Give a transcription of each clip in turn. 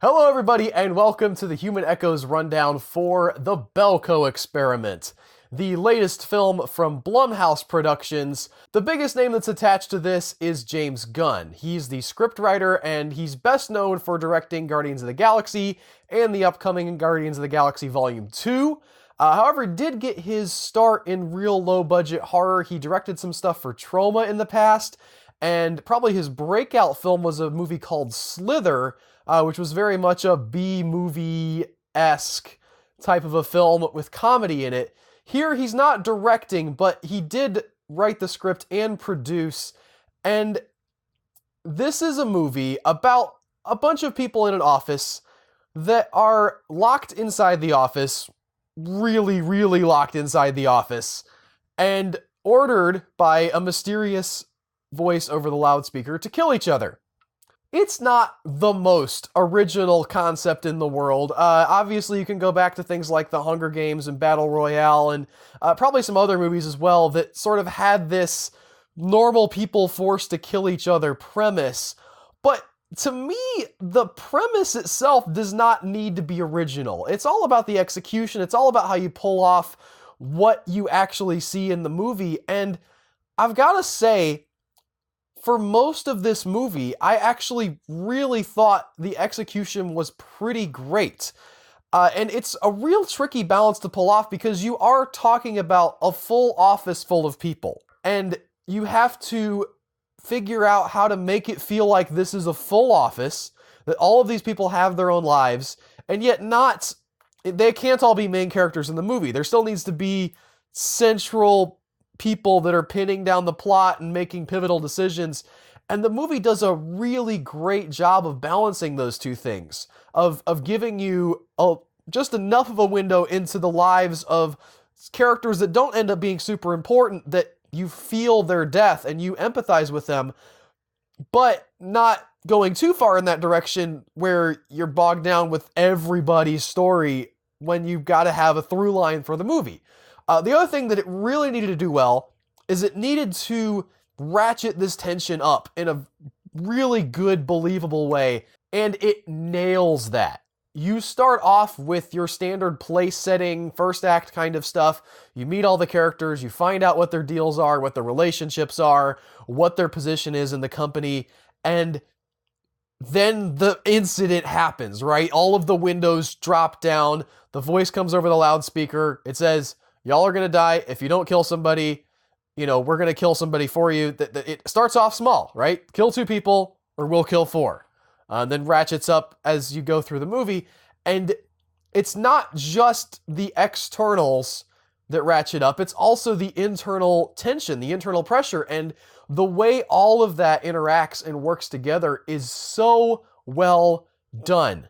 Hello everybody and welcome to the Human Echoes rundown for The Belko Experiment, the latest film from Blumhouse Productions. The biggest name that's attached to this is James Gunn. He's the scriptwriter and he's best known for directing Guardians of the Galaxy and the upcoming Guardians of the Galaxy Volume 2. However, did get his start in real low-budget horror. He directed some stuff for Troma in the past, and probably his breakout film was a movie called Slither, which was very much a B-movie-esque type of a film with comedy in it. Here, he's not directing, but he did write the script and produce, and this is a movie about a bunch of people in an office that are locked inside the office, really locked inside the office, and ordered by a mysterious voice over the loudspeaker to kill each other. It's not the most original concept in the world. Obviously, you can go back to things like The Hunger Games and Battle Royale, and probably some other movies as well that sort of had this normal people forced to kill each other premise. But to me, the premise itself does not need to be original. It's all about the execution. It's all about how you pull off what you actually see in the movie. And I've got to say, for most of this movie, I actually really thought the execution was pretty great. And it's a real tricky balance to pull off because you are talking about a full office full of people. And you have to figure out how to make it feel like this is a full office, that all of these people have their own lives, and yet they can't all be main characters in the movie. There still needs to be central people that are pinning down the plot and making pivotal decisions. And the movie does a really great job of balancing those two things, of giving you just enough of a window into the lives of characters that don't end up being super important, that you feel their death and you empathize with them, but not going too far in that direction where you're bogged down with everybody's story when you've got to have a through line for the movie. The other thing that it really needed to do well is it needed to ratchet this tension up in a really good, believable way, and it nails that. You start off with your standard place setting, first act kind of stuff. You meet all the characters, you find out what their deals are, what their relationships are, what their position is in the company, and then the incident happens, right? All of the windows drop down, the voice comes over the loudspeaker, it says, y'all are gonna die if you don't kill somebody, we're gonna kill somebody for you. It starts off small, right? Kill 2 people or we'll kill 4. Then ratchets up as you go through the movie. And it's not just the externals that ratchet up, it's also the internal tension, the internal pressure. And the way all of that interacts and works together is so well done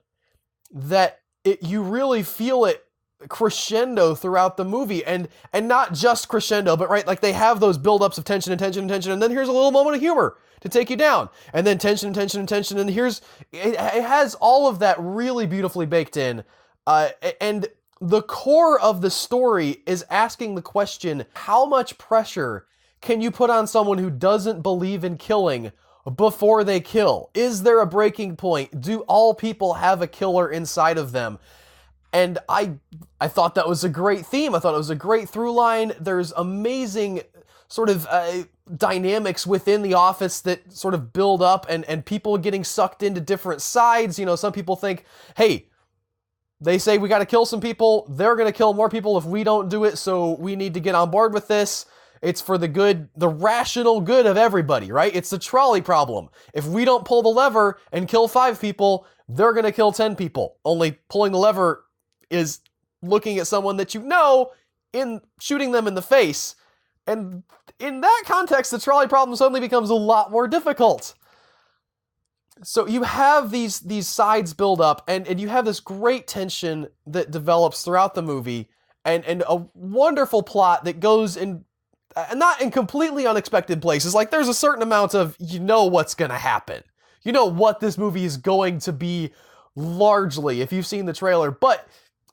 that you really feel it crescendo throughout the movie, and not just crescendo, but right, like they have those buildups of tension, and then here's a little moment of humor to take you down, and then tension, and it has all of that really beautifully baked in, and the core of the story is asking the question, how much pressure can you put on someone who doesn't believe in killing before they kill? Is there a breaking point? Do all people have a killer inside of them? And I thought that was a great theme. I thought it was a great through line. There's amazing sort of dynamics within the office that sort of build up, and people getting sucked into different sides. Some people think, hey, they say we got to kill some people. They're going to kill more people if we don't do it, so we need to get on board with this. It's for the rational good of everybody, right? It's the trolley problem. If we don't pull the lever and kill 5 people, they're going to kill 10 people. Only pulling the lever is looking at someone that in shooting them in the face. And in that context, the trolley problem suddenly becomes a lot more difficult. So you have these sides build up, and you have this great tension that develops throughout the movie, and a wonderful plot that goes in, not in completely unexpected places. Like, there's a certain amount of, what's going to happen. What this movie is going to be largely, if you've seen the trailer. But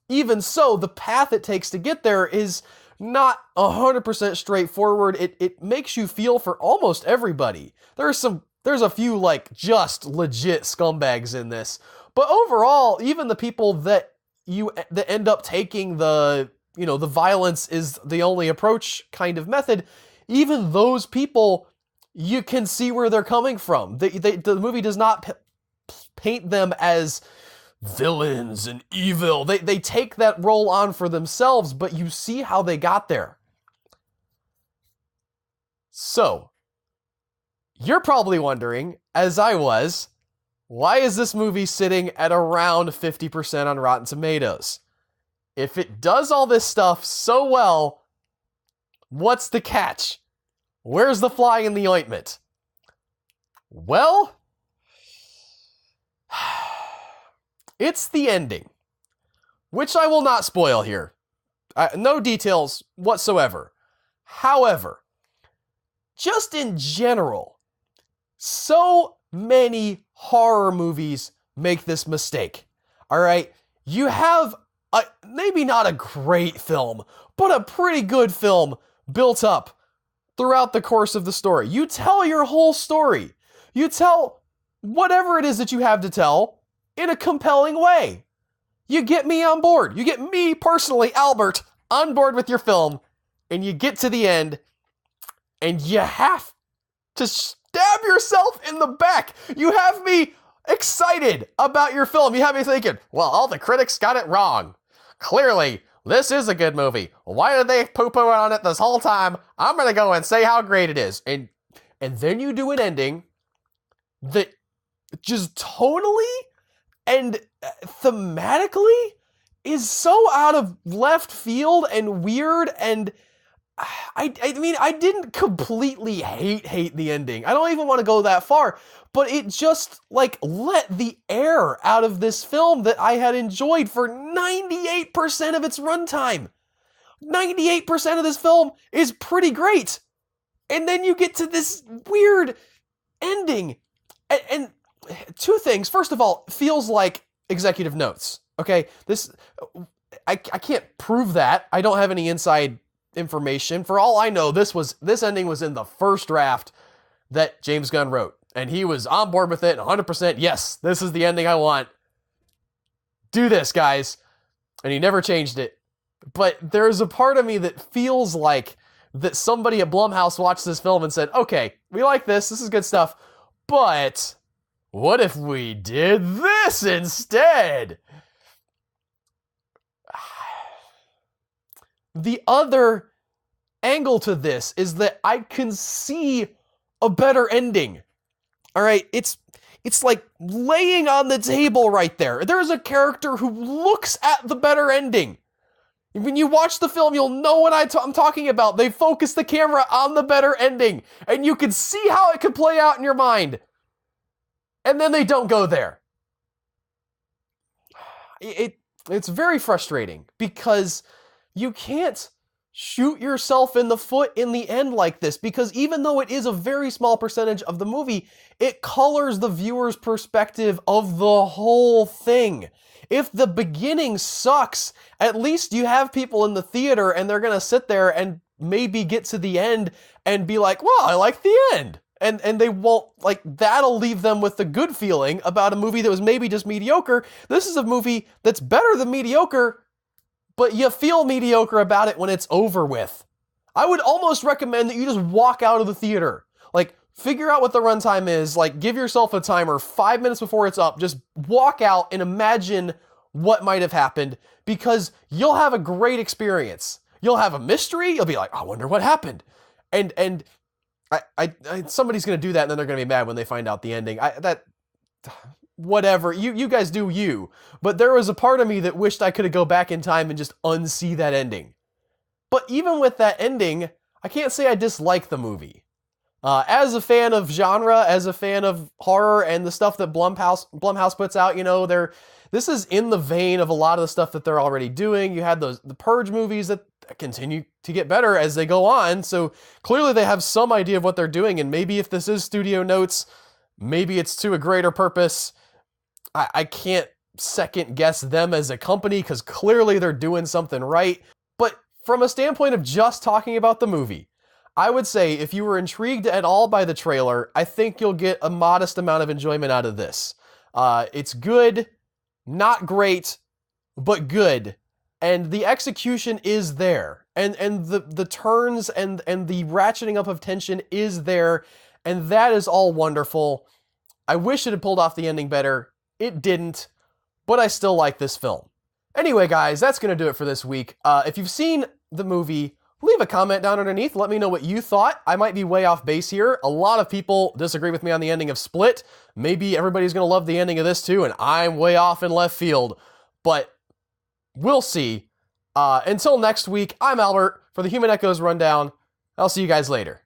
even so, the path it takes to get there is not 100% straightforward. It makes you feel for almost everybody. There's a few, just legit scumbags in this. But overall, even the people that end up taking the violence is the only approach kind of method, even those people, you can see where they're coming from. The movie does not paint them as villains and evil. They take that role on for themselves, but you see how they got there. So, you're probably wondering, as I was, why is this movie sitting at around 50% on Rotten Tomatoes? If it does all this stuff so well, what's the catch? Where's the fly in the ointment? Well, it's the ending, which I will not spoil here. No details whatsoever. However, just in general, so many horror movies make this mistake. All right? You have maybe not a great film, but a pretty good film built up throughout the course of the story. You tell your whole story. You tell whatever it is that you have to tell in a compelling way. You get me on board. You get me personally, Albert, on board with your film, and you get to the end, and you have to stab yourself in the back. You have me excited about your film. You have me thinking, well, all the critics got it wrong. Clearly, this is a good movie. Why did they poo-poo on it this whole time? I'm going to go and say how great it is. And then you do an ending that just tonally and thematically is so out of left field and weird, and I mean, I didn't completely hate the ending. I don't even want to go that far, but it just, like, let the air out of this film that I had enjoyed for 98% of its runtime. 98% of this film is pretty great. And then you get to this weird ending. And two things. First of all, feels like executive notes. Okay? I can't prove that. I don't have any inside information. For all I know, this ending was in the first draft that James Gunn wrote, and he was on board with it 100%. Yes, this is the ending I want. Do this, guys. And he never changed it. But there's a part of me that feels like that somebody at Blumhouse watched this film and said, okay, we like this. This is good stuff. But what if we did this instead? The other angle to this is that I can see a better ending. All right, it's like laying on the table right there. There's a character who looks at the better ending. When you watch the film, you'll know what I'm talking about. They focus the camera on the better ending, and you can see how it could play out in your mind. And then they don't go there. It's very frustrating because you can't shoot yourself in the foot in the end like this, because even though it is a very small percentage of the movie, it colors the viewer's perspective of the whole thing. If the beginning sucks, at least you have people in the theater and they're going to sit there and maybe get to the end and be like, well, I like the end. And they won't, like, that'll leave them with the good feeling about a movie that was maybe just mediocre. This is a movie that's better than mediocre, but you feel mediocre about it when it's over with. I would almost recommend that you just walk out of the theater. Like, figure out what the runtime is. Like, give yourself a timer 5 minutes before it's up. Just walk out and imagine what might have happened, because you'll have a great experience. You'll have a mystery. You'll be like, I wonder what happened. And somebody's going to do that, and then they're going to be mad when they find out the ending. Whatever, you guys do you. But there was a part of me that wished I could go back in time and just unsee that ending. But even with that ending, I can't say I dislike the movie. As a fan of genre, as a fan of horror and the stuff that Blumhouse puts out, this is in the vein of a lot of the stuff that they're already doing. You had the Purge movies that continue to get better as they go on, so clearly they have some idea of what they're doing, and maybe if this is studio notes, maybe it's to a greater purpose. I can't second guess them as a company, because clearly they're doing something right. But from a standpoint of just talking about the movie, I would say if you were intrigued at all by the trailer, I think you'll get a modest amount of enjoyment out of this. It's good. not great, but good. And the execution is there. And the turns and the ratcheting up of tension is there. And that is all wonderful. I wish it had pulled off the ending better. It didn't, but I still like this film. Anyway, guys, that's going to do it for this week. If you've seen the movie, leave a comment down underneath. Let me know what you thought. I might be way off base here. A lot of people disagree with me on the ending of Split. Maybe everybody's going to love the ending of this too, and I'm way off in left field. But we'll see. Until next week, I'm Albert for the Human Echoes Rundown. I'll see you guys later.